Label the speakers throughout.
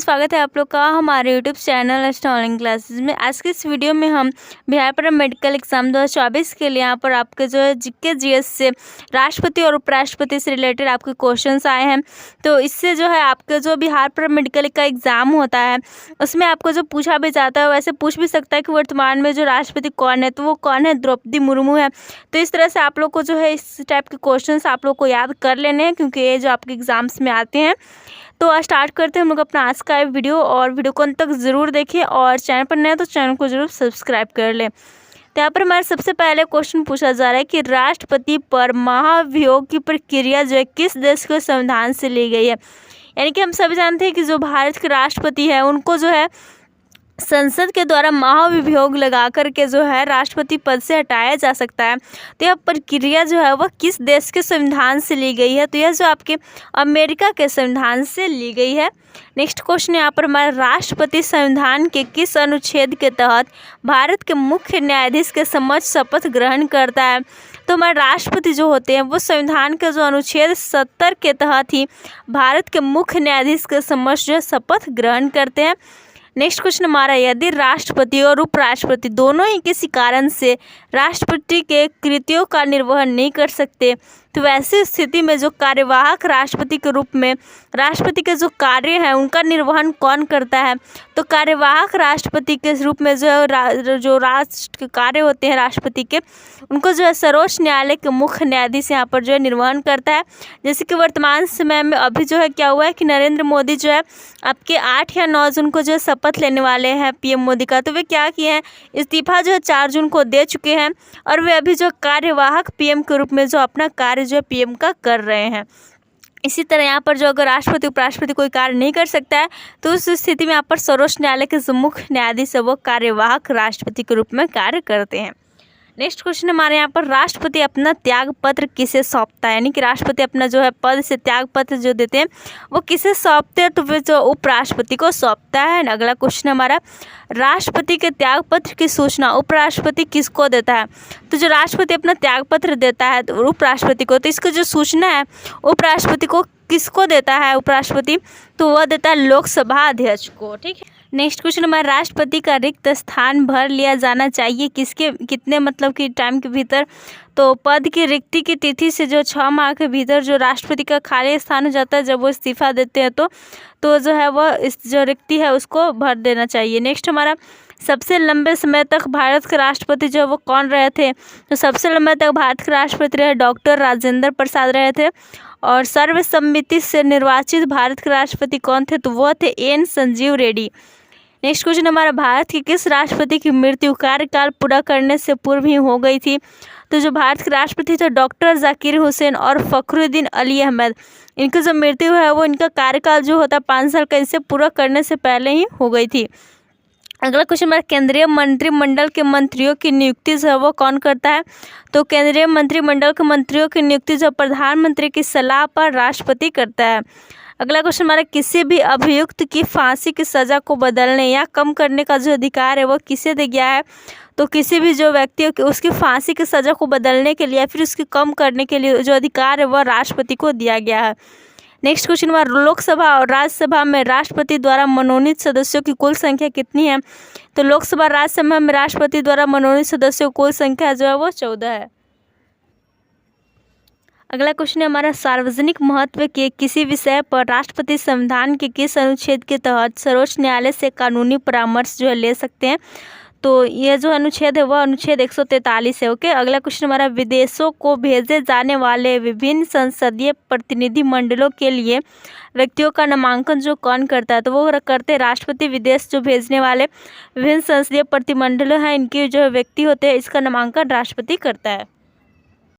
Speaker 1: स्वागत है आप लोग का हमारे यूट्यूब चैनल ऑनलाइन क्लासेस में। आज के इस वीडियो में हम बिहार पर मेडिकल एग्जाम 2024 के लिए यहाँ पर आपके जो है जीके जीएस से राष्ट्रपति और उपराष्ट्रपति से रिलेटेड आपके क्वेश्चंस आए हैं। तो इससे जो है आपके जो बिहार पर मेडिकल का एग्ज़ाम होता है उसमें आपको जो पूछा भी जाता है वैसे पूछ भी सकता है कि वर्तमान में जो राष्ट्रपति कौन है, तो वो कौन है, द्रौपदी मुर्मू है। तो इस तरह से आप लोग को जो है इस टाइप के क्वेश्चंस आप लोग को याद कर लेने हैं, क्योंकि ये जो आपके एग्जाम्स में आते हैं। तो आज स्टार्ट करते हैं हम लोग अपना आज का वीडियो, और वीडियो को अंत तक ज़रूर देखिए, और चैनल पर नए तो चैनल को ज़रूर सब्सक्राइब कर लें। तो यहाँ पर हमारे सबसे पहले क्वेश्चन पूछा जा रहा है कि राष्ट्रपति पर महाभियोग की प्रक्रिया जो है किस देश के संविधान से ली गई है। यानी कि हम सभी जानते हैं कि जो भारत के राष्ट्रपति है उनको जो है संसद के द्वारा महाभियोग लगा करके जो है राष्ट्रपति पद से हटाया जा सकता है। तो यह प्रक्रिया जो है वह किस देश के संविधान से ली गई है, तो यह जो आपके अमेरिका के संविधान से ली गई है। नेक्स्ट क्वेश्चन यहाँ पर हमारा, राष्ट्रपति संविधान के किस अनुच्छेद के तहत भारत के मुख्य न्यायाधीश के समक्ष शपथ ग्रहण करता है। तो हमारे राष्ट्रपति जो होते हैं वो संविधान के जो अनुच्छेद 70 के तहत ही भारत के मुख्य न्यायाधीश के समक्ष जो शपथ ग्रहण करते हैं। नेक्स्ट क्वेश्चन हमारा, यदि राष्ट्रपति और उपराष्ट्रपति दोनों ही किसी कारण से राष्ट्रपति के कृत्यों का निर्वहन नहीं कर सकते, तो वैसी स्थिति में जो कार्यवाहक राष्ट्रपति के रूप में राष्ट्रपति के जो कार्य हैं उनका निर्वहन कौन करता है। तो कार्यवाहक राष्ट्रपति के रूप में जो है जो राष्ट्र के कार्य होते हैं राष्ट्रपति के, उनको जो है सर्वोच्च न्यायालय के मुख्य न्यायाधीश यहाँ पर जो है निर्वहन करता है। जैसे कि वर्तमान समय में अभी जो है क्या हुआ है कि नरेंद्र मोदी जो है आपके 8 या 9 जून को जो है शपथ लेने वाले हैं पीएम मोदी का। तो वे क्या किए हैं, इस्तीफा जो है 4 जून को दे चुके हैं, और वे अभी जो कार्यवाहक पीएम के रूप में जो अपना कार्य जो है पीएम का कर रहे हैं। इसी तरह यहाँ पर जो अगर राष्ट्रपति उपराष्ट्रपति कोई कार्य नहीं कर सकता है तो उस स्थिति में यहाँ पर सर्वोच्च न्यायालय के जो मुख्य न्यायाधीश है वो कार्यवाहक राष्ट्रपति के रूप में कार्य करते हैं। नेक्स्ट क्वेश्चन हमारे यहाँ पर, राष्ट्रपति अपना त्याग पत्र किसे सौंपता है। यानी कि राष्ट्रपति अपना जो है पद से त्याग पत्र जो देते हैं वो किसे सौंपते हैं, तो वे जो उपराष्ट्रपति को सौंपता है। अगला क्वेश्चन हमारा, राष्ट्रपति के त्याग पत्र की सूचना उपराष्ट्रपति किसको देता है। तो जो राष्ट्रपति अपना त्याग पत्र देता है तो उपराष्ट्रपति को, तो इसकी जो सूचना है उपराष्ट्रपति को किसको देता है उपराष्ट्रपति, तो वह देता है लोकसभा अध्यक्ष को। ठीक है। नेक्स्ट क्वेश्चन हमारा, राष्ट्रपति का रिक्त स्थान भर लिया जाना चाहिए किसके कितने मतलब कि टाइम के भीतर। तो पद की रिक्ति की तिथि से जो 6 माह के भीतर जो राष्ट्रपति का खाली स्थान हो जाता है जब वो इस्तीफा देते हैं तो जो है वह इस जो रिक्ति है उसको भर देना चाहिए। नेक्स्ट हमारा, सबसे लंबे समय तक भारत के राष्ट्रपति जो है वो कौन रहे थे। तो सबसे लंबे तक भारत के राष्ट्रपति रहे डॉक्टर राजेंद्र प्रसाद रहे थे। और सर्वसम्मति से निर्वाचित भारत के राष्ट्रपति कौन थे, तो वह थे N Sanjiva Reddy. Next question हमारा, भारत के किस राष्ट्रपति की मृत्यु कार्यकाल पूरा करने से पूर्व ही हो गई थी। तो जो भारत के राष्ट्रपति थे डॉक्टर जाकिर हुसैन और फखरुद्दीन अली अहमद, इनकी जो मृत्यु है वो इनका कार्यकाल जो होता है 5 साल का इनसे पूरा करने से पहले ही हो गई थी। अगला क्वेश्चन हमारा, केंद्रीय मंत्रिमंडल के मंत्रियों की नियुक्ति जो है वो कौन करता है। तो केंद्रीय मंत्रिमंडल के मंत्रियों की नियुक्ति जो प्रधानमंत्री की सलाह पर राष्ट्रपति करता है। अगला क्वेश्चन हमारा, किसी भी अभियुक्त की फांसी की सज़ा को बदलने या कम करने का जो अधिकार है वो किसे दे गया है। तो किसी भी जो व्यक्ति उसकी फांसी की सज़ा को बदलने के लिए या फिर उसकी कम करने के लिए जो अधिकार है वह राष्ट्रपति को दिया गया है। नेक्स्ट क्वेश्चन हमारा, लोकसभा और राज्यसभा में राष्ट्रपति द्वारा मनोनीत सदस्यों की कुल संख्या कितनी है। तो लोकसभा राज्यसभा में राष्ट्रपति द्वारा मनोनीत सदस्यों की कुल संख्या जो है वो 14 है। अगला क्वेश्चन है हमारा, सार्वजनिक महत्व के किसी विषय पर राष्ट्रपति संविधान के किस अनुच्छेद के तहत सर्वोच्च न्यायालय से कानूनी परामर्श जो है ले सकते हैं। तो ये जो अनुच्छेद है वह अनुच्छेद 143 है। ओके। अगला क्वेश्चन हमारा, विदेशों को भेजे जाने वाले विभिन्न संसदीय प्रतिनिधि मंडलों के लिए व्यक्तियों का नामांकन जो कौन करता है। तो वो करते हैं राष्ट्रपति। विदेश जो भेजने वाले विभिन्न संसदीय प्रतिनिधिमंडल हैं इनके जो व्यक्ति होते हैं इसका नामांकन राष्ट्रपति करता है।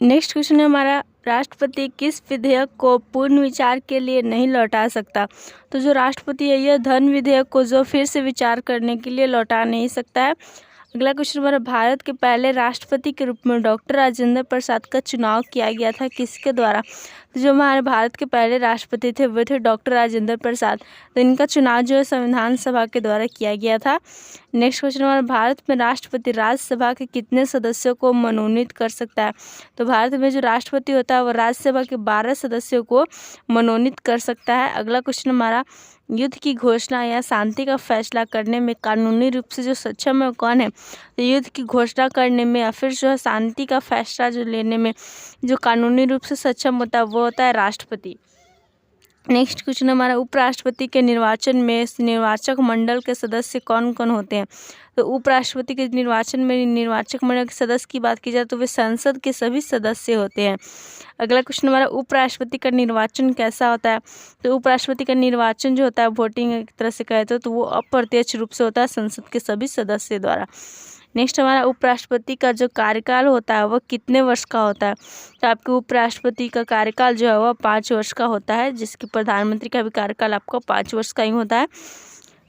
Speaker 1: नेक्स्ट क्वेश्चन है हमारा, राष्ट्रपति किस विधेयक को पूर्ण विचार के लिए नहीं लौटा सकता। तो जो राष्ट्रपति है यह धन विधेयक को जो फिर से विचार करने के लिए लौटा नहीं सकता है। अगला क्वेश्चन हमारा, भारत के पहले राष्ट्रपति के रूप में डॉक्टर राजेंद्र प्रसाद का चुनाव किया गया था किसके द्वारा। तो जो हमारे भारत के पहले राष्ट्रपति थे वो थे डॉक्टर राजेंद्र प्रसाद। तो इनका चुनाव जो है संविधान सभा के द्वारा किया गया था। नेक्स्ट क्वेश्चन हमारा, भारत में राष्ट्रपति राज्यसभा के कितने सदस्यों को मनोनीत कर सकता है। तो भारत में जो राष्ट्रपति होता है वो राज्यसभा के 12 सदस्यों को मनोनीत कर सकता है। अगला क्वेश्चन हमारा, युद्ध की घोषणा या शांति का फैसला करने में कानूनी रूप से जो सक्षम है वो कौन है? तो युद्ध की घोषणा करने में या फिर जो है शांति का फैसला जो लेने में जो कानूनी रूप से सक्षम होता है वो होता है राष्ट्रपति। नेक्स्ट क्वेश्चन हमारा, उपराष्ट्रपति के निर्वाचन में निर्वाचक मंडल के सदस्य कौन कौन होते हैं? तो उपराष्ट्रपति के निर्वाचन में निर्वाचक मंडल के सदस्य की बात की जाए तो वे संसद के सभी सदस्य होते हैं। अगला क्वेश्चन हमारा, उपराष्ट्रपति का निर्वाचन कैसा होता है? तो उपराष्ट्रपति का निर्वाचन जो होता है वोटिंग एक तरह से कहते हो तो वो अप्रत्यक्ष रूप से होता है संसद के सभी सदस्य द्वारा। नेक्स्ट हमारा, उपराष्ट्रपति का जो कार्यकाल होता है वह कितने वर्ष का होता है? तो आपके उपराष्ट्रपति का कार्यकाल जो है वह 5 वर्ष का होता है, जिसके प्रधानमंत्री का भी कार्यकाल आपका 5 वर्ष का ही होता है।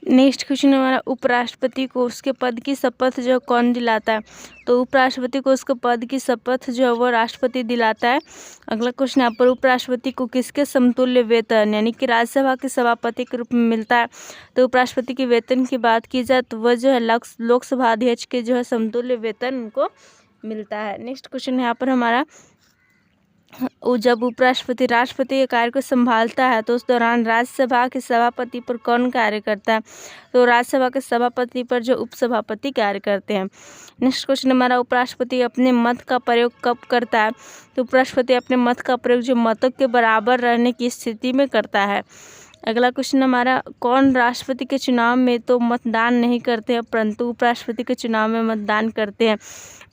Speaker 1: नेक्स्ट क्वेश्चन हमारा, उपराष्ट्रपति को उसके पद की शपथ जो कौन दिलाता है? तो उपराष्ट्रपति को उसके पद की शपथ जो है वो राष्ट्रपति दिलाता है। अगला क्वेश्चन यहाँ पर, उपराष्ट्रपति को किसके समतुल्य वेतन यानी कि राज्यसभा के सभापति के रूप में मिलता है? तो उपराष्ट्रपति के वेतन की बात की जाए तो वह जो है लोकसभा अध्यक्ष के जो है समतुल्य वेतन उनको मिलता है। नेक्स्ट क्वेश्चन यहाँ पर हमारा, जब उपराष्ट्रपति राष्ट्रपति के कार्य को संभालता है तो उस दौरान राज्यसभा के सभापति पर कौन कार्य करता है? तो राज्यसभा के सभापति पर जो उपसभापति कार्य करते हैं। नेक्स्ट क्वेश्चन हमारा, उपराष्ट्रपति अपने मत का प्रयोग कब करता है? तो उपराष्ट्रपति अपने मत का प्रयोग जो मतों के बराबर रहने की स्थिति में करता है। अगला क्वेश्चन हमारा, कौन राष्ट्रपति के चुनाव में तो मतदान नहीं करते हैं परंतु उपराष्ट्रपति के चुनाव में मतदान करते हैं?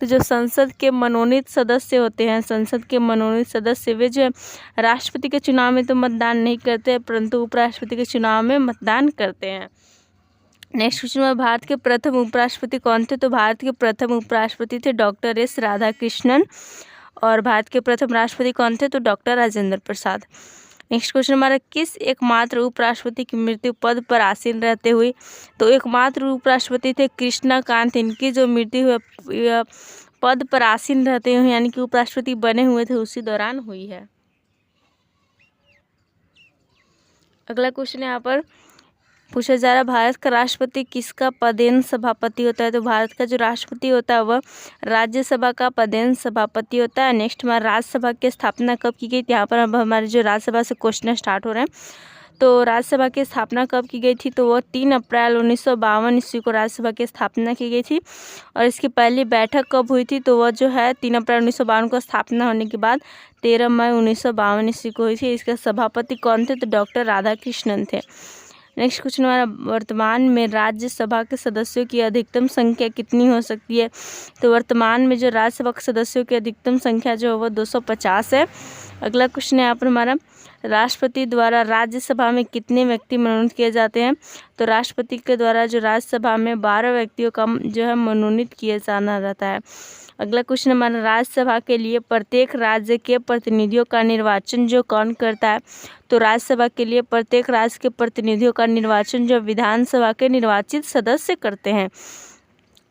Speaker 1: तो जो संसद के मनोनीत सदस्य होते हैं, संसद के मनोनीत सदस्य वे जो राष्ट्रपति के चुनाव में तो मतदान नहीं करते हैं परंतु उपराष्ट्रपति के चुनाव में मतदान करते हैं। नेक्स्ट क्वेश्चन में, भारत के प्रथम उपराष्ट्रपति कौन थे? तो भारत के प्रथम उपराष्ट्रपति थे डॉक्टर एस राधाकृष्णन। और भारत के प्रथम राष्ट्रपति कौन थे? तो doctor Rajendra Prasad. Next question हमारा, किस एकमात्र उपराष्ट्रपति की मृत्यु पद पर आसीन रहते हुई? तो एकमात्र उपराष्ट्रपति थे कृष्णकांत, इनकी जो मृत्यु हुई पद पर आसीन रहते हुए यानी कि उपराष्ट्रपति बने हुए थे उसी दौरान हुई है। अगला क्वेश्चन यहाँ पर पूछा जा रहा है, भारत का राष्ट्रपति किसका पदेन सभापति होता है? तो भारत का जो राष्ट्रपति होता है वह राज्यसभा का पदेन सभापति होता है। नेक्स्ट हमारा, राज्यसभा की स्थापना कब की गई? यहाँ पर अब हमारे जो राज्यसभा से क्वेश्चन स्टार्ट हो रहे हैं। तो राज्यसभा की स्थापना कब की गई थी? तो वह 3 अप्रैल 1952 ईस्वी को राज्यसभा की स्थापना की गई थी। और इसकी पहली बैठक कब हुई थी? तो वह जो है 3 अप्रैल 1952 को स्थापना होने के बाद 13 मई 1952 ईस्वी को हुई थी। इसके सभापति कौन थे? तो डॉक्टर राधाकृष्णन थे। नेक्स्ट क्वेश्चन हमारा, वर्तमान में राज्यसभा के सदस्यों की अधिकतम संख्या कितनी हो सकती है? तो वर्तमान में जो राज्यसभा के सदस्यों की अधिकतम संख्या जो है वो 250 है। अगला क्वेश्चन है यहाँ पर हमारा, राष्ट्रपति द्वारा राज्यसभा में कितने व्यक्ति मनोनीत किए जाते हैं? तो राष्ट्रपति के द्वारा जो राज्यसभा में 12 व्यक्तियों का जो है मनोनीत किया जाना रहता है। अगला क्वेश्चन हमारा, राज्यसभा के लिए प्रत्येक राज्य के प्रतिनिधियों का निर्वाचन जो कौन करता है? तो राज्यसभा के लिए प्रत्येक राज्य के प्रतिनिधियों का निर्वाचन जो विधानसभा के निर्वाचित सदस्य करते हैं।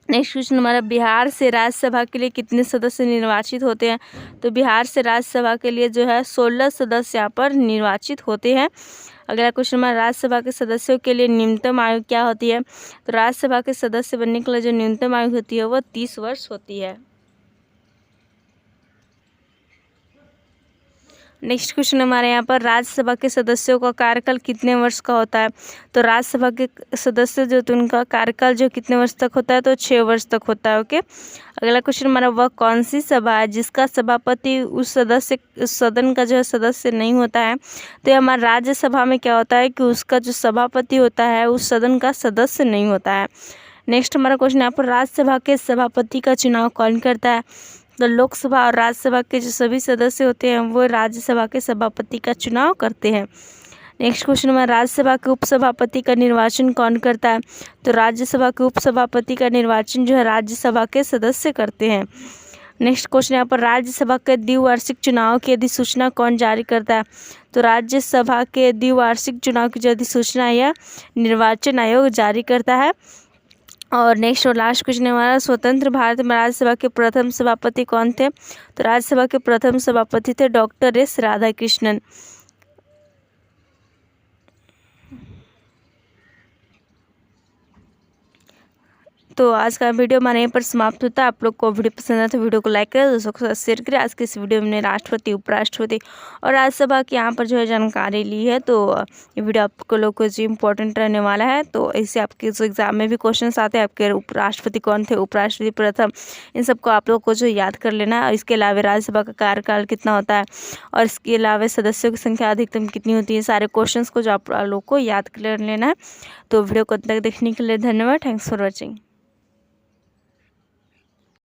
Speaker 1: नेक्स्ट क्वेश्चन हमारा, बिहार से राज्यसभा के लिए कितने सदस्य निर्वाचित होते हैं? तो बिहार से राज्यसभा के लिए जो है 16 सदस्य यहाँ पर निर्वाचित होते हैं। अगला क्वेश्चन हमारा, राज्यसभा के सदस्यों के लिए न्यूनतम आयु क्या होती है? तो राज्यसभा के सदस्य बनने के लिए जो न्यूनतम आयु होती है वह 30 वर्ष होती है। नेक्स्ट क्वेश्चन हमारे यहाँ पर, राज्यसभा के सदस्यों का कार्यकाल कितने वर्ष का होता है? तो राज्यसभा के सदस्य जो उनका कार्यकाल जो कितने वर्ष तक होता है? तो 6 वर्ष तक होता है। ओके। अगला क्वेश्चन हमारा, वह कौन सी सभा है जिसका सभापति उस सदन का जो है सदस्य नहीं होता है? तो ये हमारा राज्यसभा में क्या होता है कि उसका जो सभापति होता है उस सदन का सदस्य नहीं होता है। नेक्स्ट हमारा क्वेश्चन यहाँ पर, राज्यसभा के सभापति का चुनाव कौन करता है? तो लोकसभा और राज्यसभा के जो सभी सदस्य होते हैं वो राज्यसभा के सभापति का चुनाव करते हैं। नेक्स्ट क्वेश्चन में, राज्यसभा के उपसभापति का निर्वाचन कौन करता है? तो राज्यसभा के उपसभापति का निर्वाचन जो है राज्यसभा के सदस्य करते हैं। नेक्स्ट क्वेश्चन यहाँ पर, राज्यसभा के द्विवार्षिक चुनाव की अधिसूचना कौन जारी करता है? तो राज्यसभा के द्विवार्षिक चुनाव की जो अधिसूचना यह निर्वाचन आयोग जारी करता है। और नेक्स्ट और लास्ट क्वेश्चन हमारा, स्वतंत्र भारत में राज्यसभा के प्रथम सभापति कौन थे? तो राज्यसभा के प्रथम सभापति थे डॉक्टर एस राधाकृष्णन। तो आज का वीडियो हमारे यहीं पर समाप्त होता है। आप लोग को वीडियो पसंद आए तो वीडियो को लाइक करें, दोस्तों के साथ शेयर करें। आज के इस वीडियो में राष्ट्रपति, उपराष्ट्रपति और राज्यसभा की यहाँ पर जो है जानकारी ली है। तो ये वीडियो आपको लोग को जी इंपॉर्टेंट रहने वाला है। तो इससे आपके जो एग्जाम में भी क्वेश्चन आते हैं, आपके उपराष्ट्रपति कौन थे, उपराष्ट्रपति प्रथम, इन सबको आप लोग को जो याद कर लेना है। और इसके अलावा राज्यसभा का कार्यकाल कितना होता है और इसके अलावा सदस्यों की संख्या अधिकतम कितनी होती है, सारे क्वेश्चंस को जो आप लोग को याद कर लेना है। तो वीडियो को अंत तक देखने के लिए धन्यवाद। Thanks for watching.